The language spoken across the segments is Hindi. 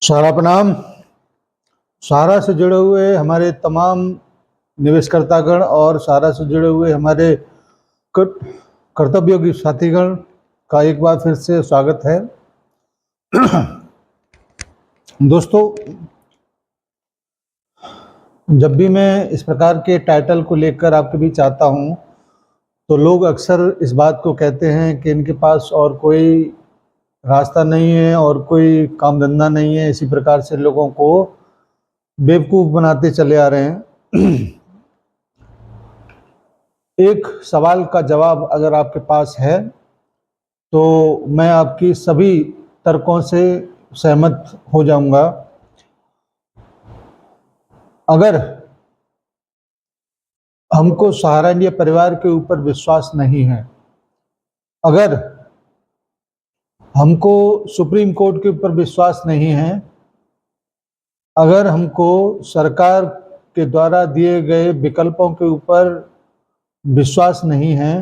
सारा प्रणाम। सारा से जुड़े हुए हमारे तमाम निवेशकर्तागण और सारा से जुड़े हुए हमारे कर्तव्योगी साथीगण का एक बार फिर से स्वागत है। दोस्तों, जब भी मैं इस प्रकार के टाइटल को लेकर आपके बीच आता हूं तो लोग अक्सर इस बात को कहते हैं कि इनके पास और कोई रास्ता नहीं है और कोई काम धंधा नहीं है। इसी प्रकार से लोगों को बेवकूफ़ बनाते चले आ रहे हैं। एक सवाल का जवाब अगर आपके पास है तो मैं आपकी सभी तर्कों से सहमत हो जाऊंगा। अगर हमको सहारा इंडिया परिवार के ऊपर विश्वास नहीं है, अगर हमको सुप्रीम कोर्ट के ऊपर विश्वास नहीं है, अगर हमको सरकार के द्वारा दिए गए विकल्पों के ऊपर विश्वास नहीं है,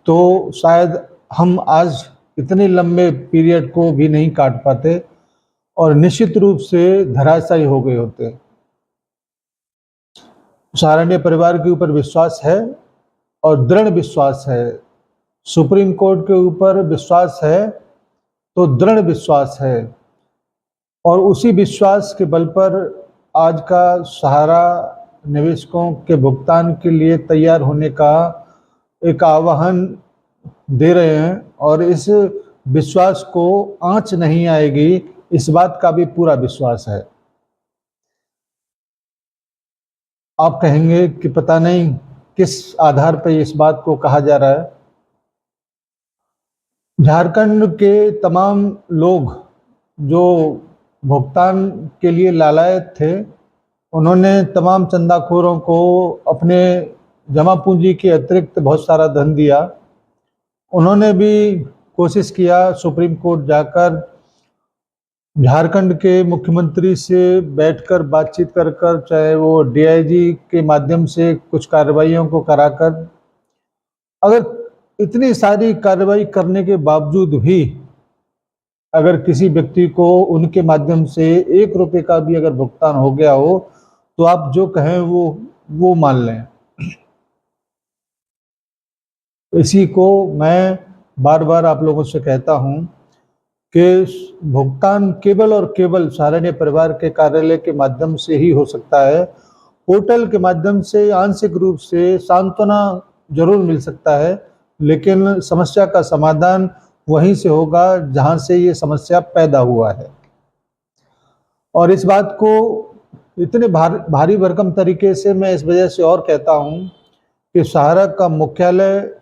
तो शायद हम आज इतने लंबे पीरियड को भी नहीं काट पाते और निश्चित रूप से धराशायी हो गए होते। सहारा इंडिया परिवार के ऊपर विश्वास है और दृढ़ विश्वास है। सुप्रीम कोर्ट के ऊपर विश्वास है तो दृढ़ विश्वास है और उसी विश्वास के बल पर आज का सहारा निवेशकों के भुगतान के लिए तैयार होने का एक आह्वान दे रहे हैं और इस विश्वास को आंच नहीं आएगी, इस बात का भी पूरा विश्वास है। आप कहेंगे कि पता नहीं किस आधार पर इस बात को कहा जा रहा है। झारखंड के तमाम लोग जो भुगतान के लिए लालायत थे, उन्होंने तमाम चंदाखोरों को अपने जमा पूंजी के अतिरिक्त बहुत सारा धन दिया। उन्होंने भी कोशिश किया सुप्रीम कोर्ट जाकर झारखंड के मुख्यमंत्री से बैठकर बातचीत कर चाहे वो डीआईजी के माध्यम से कुछ कार्रवाइयों को कराकर, अगर इतनी सारी कार्रवाई करने के बावजूद भी अगर किसी व्यक्ति को उनके माध्यम से 1 रुपये का भी अगर भुगतान हो गया हो तो आप जो कहें वो मान लें। इसी को मैं बार बार आप लोगों से कहता हूं कि भुगतान केवल और केवल सहारा इंडिया परिवार के कार्यालय के माध्यम से ही हो सकता है। पोर्टल के माध्यम से आंशिक रूप से सांत्वना जरूर मिल सकता है, लेकिन समस्या का समाधान वहीं से होगा जहां से ये समस्या पैदा हुआ है। और इस बात को इतने भारी भरकम तरीके से मैं इस वजह से और कहता हूं कि सहारा का मुख्यालय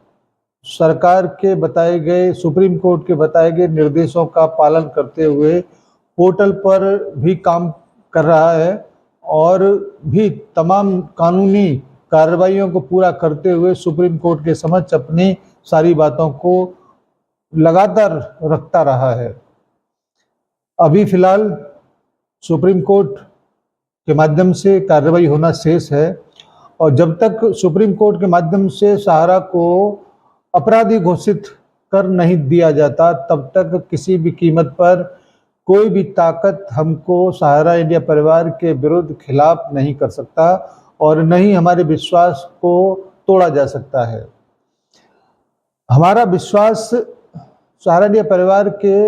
सरकार के बताए गए, सुप्रीम कोर्ट के बताए गए निर्देशों का पालन करते हुए पोर्टल पर भी काम कर रहा है और भी तमाम कानूनी कार्रवाइयों को पूरा करते हुए सुप्रीम कोर्ट के समक्ष अपनी सारी बातों को लगातार रखता रहा है। अभी फिलहाल सुप्रीम कोर्ट के माध्यम से कार्रवाई होना शेष है और जब तक सुप्रीम कोर्ट के माध्यम से सहारा को अपराधी घोषित कर नहीं दिया जाता, तब तक किसी भी कीमत पर कोई भी ताकत हमको सहारा इंडिया परिवार के विरुद्ध खिलाफ नहीं कर सकता और न ही हमारे विश्वास को तोड़ा जा सकता है। हमारा विश्वास सहारा इंडिया परिवार के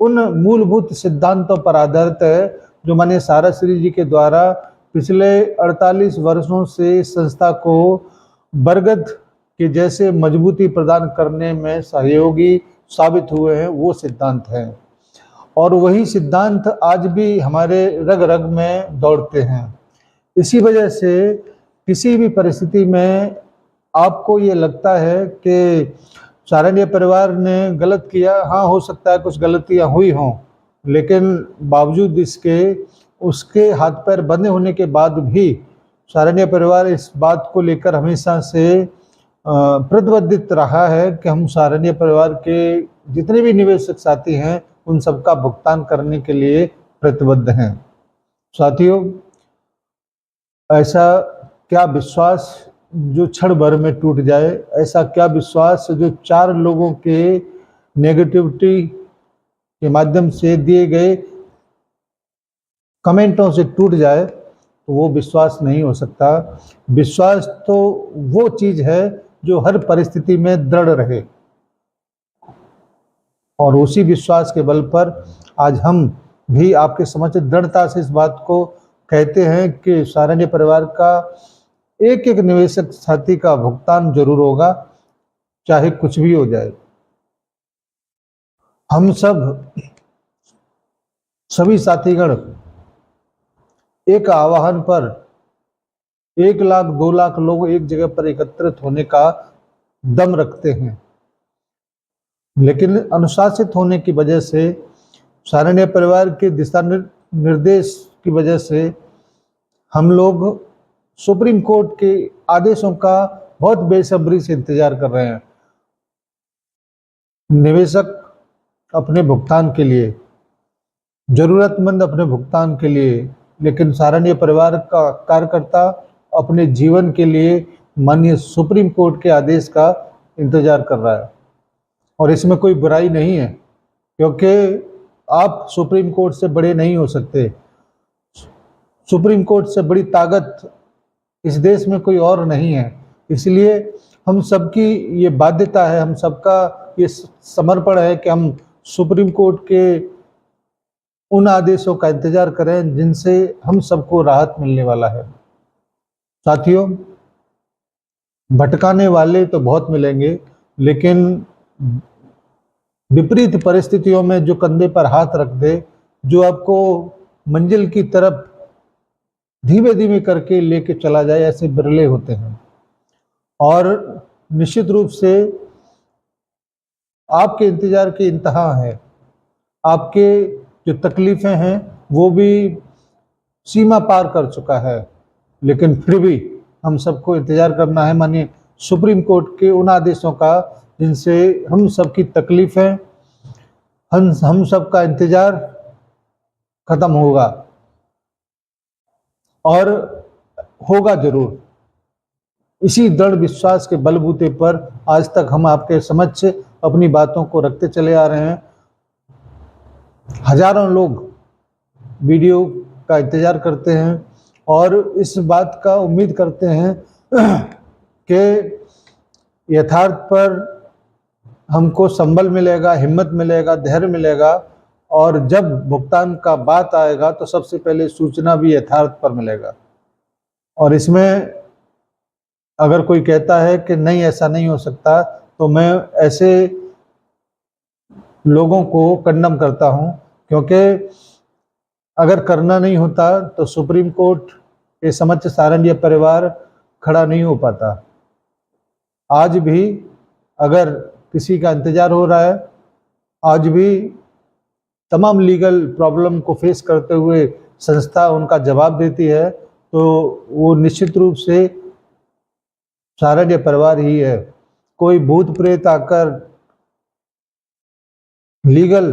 उन मूलभूत सिद्धांतों पर आधारित है जो माननीय सहारा श्री जी के द्वारा पिछले 48 वर्षों से संस्था को बरगद के जैसे मजबूती प्रदान करने में सहयोगी साबित हुए हैं, वो सिद्धांत हैं और वही सिद्धांत आज भी हमारे रग रग में दौड़ते हैं। इसी वजह से किसी भी परिस्थिति में आपको ये लगता है कि सहारा इंडिया परिवार ने गलत किया, हाँ हो सकता है कुछ गलतियां हुई हों, लेकिन बावजूद इसके उसके हाथ पैर बंधे होने के बाद भी सहारा इंडिया परिवार इस बात को लेकर हमेशा से प्रतिबद्ध रहा है कि हम सहारा इंडिया परिवार के जितने भी निवेशक साथी हैं उन सबका भुगतान करने के लिए प्रतिबद्ध हैं। साथियों, ऐसा क्या विश्वास जो क्षण भर में टूट जाए, ऐसा क्या विश्वास जो 4 लोगों के नेगेटिविटी के माध्यम से दिए गए कमेंटों से टूट जाए, तो वो विश्वास नहीं हो सकता। विश्वास तो वो चीज है जो हर परिस्थिति में दृढ़ रहे, और उसी विश्वास के बल पर आज हम भी आपके समक्ष दृढ़ता से इस बात को कहते हैं कि सारण्य परिवार का एक एक निवेशक साथी का भुगतान जरूर होगा, चाहे कुछ भी हो जाए। हम सभी साथीगण एक आह्वान पर 1 लाख 2 लाख लोग एक जगह पर एकत्रित होने का दम रखते हैं, लेकिन अनुशासित होने की वजह से, सारण्य परिवार के दिशा निर्देश की वजह से हम लोग सुप्रीम कोर्ट के आदेशों का बहुत बेसब्री से इंतजार कर रहे हैं। निवेशक अपने भुगतान के लिए, जरूरतमंद अपने भुगतान के लिए, लेकिन सारण्य परिवार का कार्यकर्ता अपने जीवन के लिए माननीय सुप्रीम कोर्ट के आदेश का इंतजार कर रहा है। और इसमें कोई बुराई नहीं है, क्योंकि आप सुप्रीम कोर्ट से बड़े नहीं हो सकते। सुप्रीम कोर्ट से बड़ी ताकत इस देश में कोई और नहीं है। इसलिए हम सबकी ये बाध्यता है, हम सबका ये समर्पण है कि हम सुप्रीम कोर्ट के उन आदेशों का इंतजार करें जिनसे हम सबको राहत मिलने वाला है। साथियों, भटकाने वाले तो बहुत मिलेंगे, लेकिन विपरीत परिस्थितियों में जो कंधे पर हाथ रख दे, जो आपको मंजिल की तरफ धीमे धीमे करके लेके चला जाए, ऐसे बिरले होते हैं। और निश्चित रूप से आपके इंतजार की इंतहा है, आपके जो तकलीफें हैं वो भी सीमा पार कर चुका है, लेकिन फिर भी हम सबको इंतजार करना है मानिए सुप्रीम कोर्ट के उन आदेशों का जिनसे हम सबकी तकलीफें, हम सबका इंतजार खत्म होगा, और होगा जरूर। इसी दृढ़ विश्वास के बलबूते पर आज तक हम आपके समक्ष अपनी बातों को रखते चले आ रहे हैं। हजारों लोग वीडियो का इंतजार करते हैं और इस बात का उम्मीद करते हैं कि यथार्थ पर हमको संबल मिलेगा, हिम्मत मिलेगा, धैर्य मिलेगा, और जब भुगतान का बात आएगा तो सबसे पहले सूचना भी यथार्थ पर मिलेगा। और इसमें अगर कोई कहता है कि नहीं ऐसा नहीं हो सकता, तो मैं ऐसे लोगों को कंडम करता हूं, क्योंकि अगर करना नहीं होता तो सुप्रीम कोर्ट के समक्ष सारण्य परिवार खड़ा नहीं हो पाता। आज भी अगर किसी का इंतजार हो रहा है, आज भी तमाम लीगल प्रॉब्लम को फेस करते हुए संस्था उनका जवाब देती है, तो वो निश्चित रूप से सारण्य परिवार ही है। कोई भूत प्रेत आकर लीगल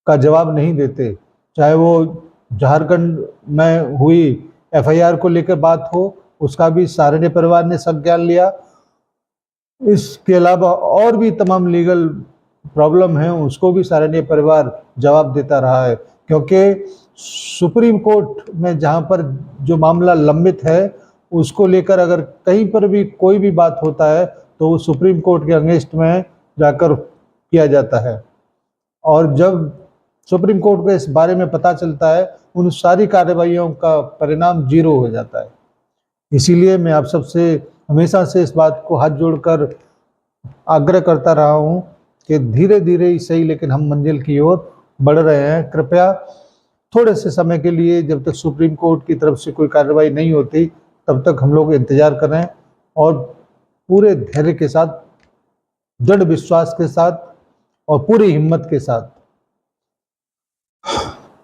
का जवाब नहीं देते, चाहे वो झारखंड में हुई एफआईआर को लेकर बात हो, उसका भी सारण्य परिवार ने संज्ञान लिया। इसके अलावा और भी तमाम लीगल प्रॉब्लम है, उसको भी सारण्य परिवार जवाब देता रहा है, क्योंकि सुप्रीम कोर्ट में जहां पर जो मामला लंबित है उसको लेकर अगर कहीं पर भी कोई भी बात होता है तो वो सुप्रीम कोर्ट के अगेंस्ट में जाकर किया जाता है। और जब सुप्रीम कोर्ट को इस बारे में पता चलता है, उन सारी कार्रवाइयों का परिणाम 0 हो जाता है। इसीलिए मैं आप सबसे हमेशा से इस बात को हाथ जोड़कर आग्रह करता रहा हूं कि धीरे धीरे ही सही, लेकिन हम मंजिल की ओर बढ़ रहे हैं। कृपया थोड़े से समय के लिए, जब तक सुप्रीम कोर्ट की तरफ से कोई कार्रवाई नहीं होती, तब तक हम लोग इंतजार करें, और पूरे धैर्य के साथ, दृढ़ विश्वास के साथ और पूरी हिम्मत के साथ।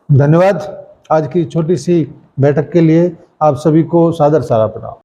धन्यवाद आज की छोटी सी बैठक के लिए। आप सभी को सादर सारा प्रणाम।